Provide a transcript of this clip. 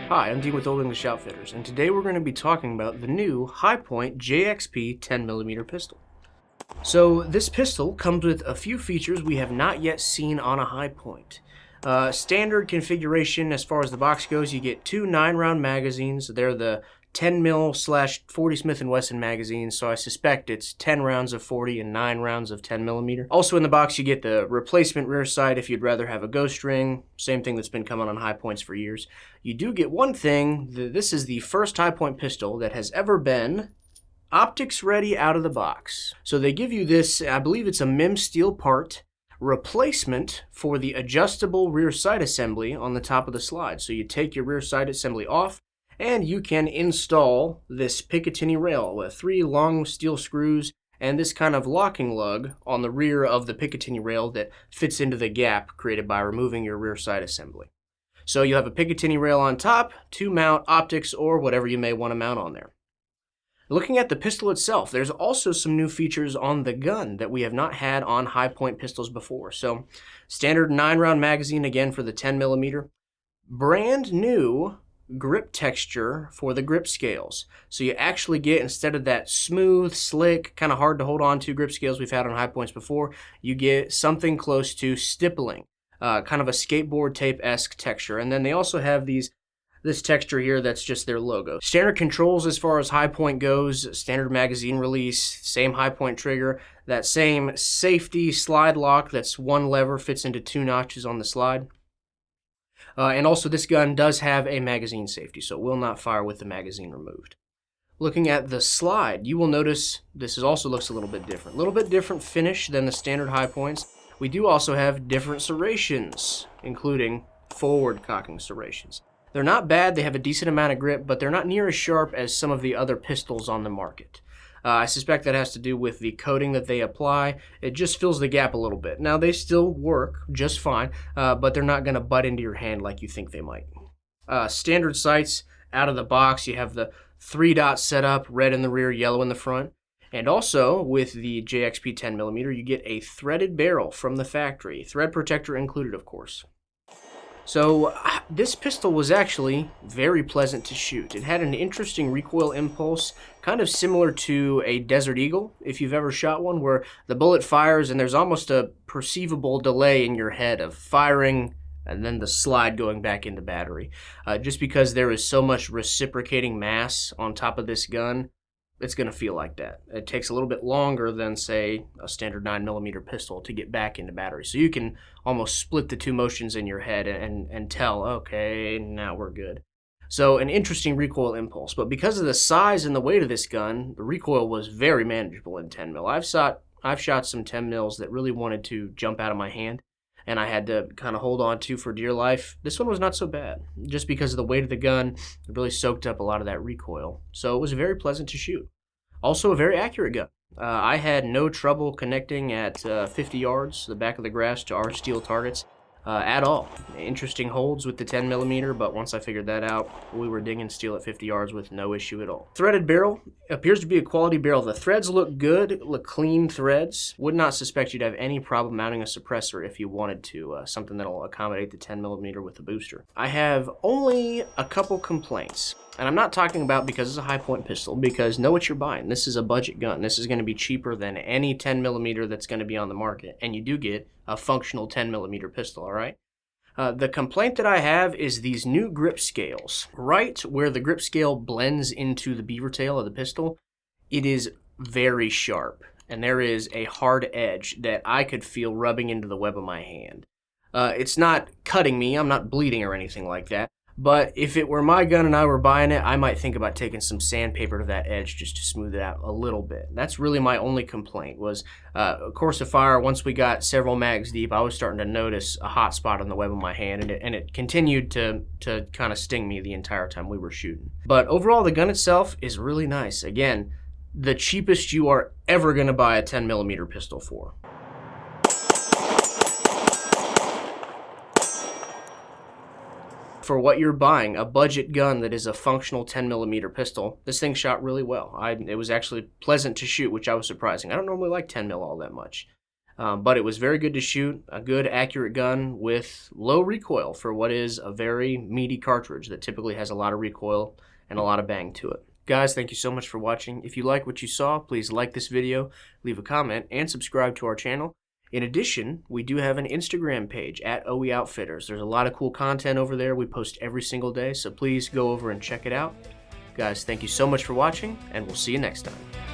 Hi, I'm Dean with Old English Outfitters, and today we're going to be talking about the new Hi-Point JXP 10mm pistol. So this pistol comes with a few features we have not yet seen on a Hi-Point. Standard configuration as far as the box goes, you get two 9-round magazines. They're the 10mm/40 Smith & Wesson magazines, so I suspect it's 10 rounds of 40 and 9 rounds of 10mm. Also in the box you get the replacement rear sight if you'd rather have a ghost ring, same thing that's been coming on Hi-Points for years. You do get one thing, this is the first Hi-Point pistol that has ever been optics ready out of the box. So they give you this, I believe it's a MIM steel part, replacement for the adjustable rear sight assembly on the top of the slide. So you take your rear sight assembly off, and you can install this Picatinny rail with 3 long steel screws and this kind of locking lug on the rear of the Picatinny rail that fits into the gap created by removing your rear sight assembly. So you'll have a Picatinny rail on top to mount optics or whatever you may want to mount on there. Looking at the pistol itself, there's also some new features on the gun that we have not had on Hi-Point pistols before. So standard 9-round magazine again for the 10mm. Brand new grip texture for the grip scales. So you actually get, instead of that smooth, slick, kind of hard to hold on to grip scales we've had on Hi-Points before, you get something close to stippling, kind of a skateboard tape-esque texture. And then they also have this texture here that's just their logo. Standard controls as far as Hi-Point goes, standard magazine release, same Hi-Point trigger, that same safety slide lock that's one lever, fits into 2 notches on the slide. And also this gun does have a magazine safety, so it will not fire with the magazine removed. Looking at the slide, you will notice this also looks a little bit different. A little bit different finish than the standard Hi-Points. We do also have different serrations, including forward cocking serrations. They're not bad, they have a decent amount of grip, but they're not near as sharp as some of the other pistols on the market. I suspect that has to do with the coating that they apply. It just fills the gap a little bit. Now, they still work just fine, but they're not going to butt into your hand like you think they might. Standard sights out of the box, you have the 3-dot setup, red in the rear, yellow in the front. And also, with the JXP 10mm, you get a threaded barrel from the factory. Thread protector included, of course. So this pistol was actually very pleasant to shoot. It had an interesting recoil impulse, kind of similar to a Desert Eagle, if you've ever shot one, where the bullet fires and there's almost a perceivable delay in your head of firing and then the slide going back into battery. Just because there is so much reciprocating mass on top of this gun, it's going to feel like that. It takes a little bit longer than, say, a standard 9mm pistol to get back into battery. So you can almost split the 2 motions in your head and tell, okay, now we're good. So an interesting recoil impulse. But because of the size and the weight of this gun, the recoil was very manageable in 10mm. I've shot some 10mm that really wanted to jump out of my hand, and I had to kind of hold on to for dear life. This one was not so bad. Just because of the weight of the gun, it really soaked up a lot of that recoil. So it was very pleasant to shoot. Also a very accurate gun. I had no trouble connecting at 50 yards, the back of the grass, to our steel targets at all. Interesting holds with the 10mm, but once I figured that out, we were digging steel at 50 yards with no issue at all. Threaded barrel appears to be a quality barrel. The threads look good, look clean threads. Would not suspect you'd have any problem mounting a suppressor if you wanted to, something that'll accommodate the 10mm with the booster. I have only a couple complaints. And I'm not talking about because it's a Hi-Point pistol, because know what you're buying. This is a budget gun. This is going to be cheaper than any 10mm that's going to be on the market. And you do get a functional 10mm pistol, all right? The complaint that I have is these new grip scales. Right where the grip scale blends into the beaver tail of the pistol, it is very sharp. And there is a hard edge that I could feel rubbing into the web of my hand. It's not cutting me. I'm not bleeding or anything like that. But if it were my gun and I were buying it, I might think about taking some sandpaper to that edge just to smooth it out a little bit. That's really my only complaint was, of course, of fire. Once we got several mags deep, I was starting to notice a hot spot on the web of my hand, and it continued to kind of sting me the entire time we were shooting. But overall, the gun itself is really nice. Again, the cheapest you are ever going to buy a 10mm pistol for. For what you're buying, a budget gun that is a functional 10mm pistol, this thing shot really well. It was actually pleasant to shoot, which I was surprising. I don't normally like 10mm all that much. But it was very good to shoot, a good accurate gun with low recoil for what is a very meaty cartridge that typically has a lot of recoil and a lot of bang to it. Guys, thank you so much for watching. If you like what you saw, please like this video, leave a comment, and subscribe to our channel. In addition, we do have an Instagram page at OE Outfitters. There's a lot of cool content over there. We post every single day, so please go over and check it out. Guys, thank you so much for watching, and we'll see you next time.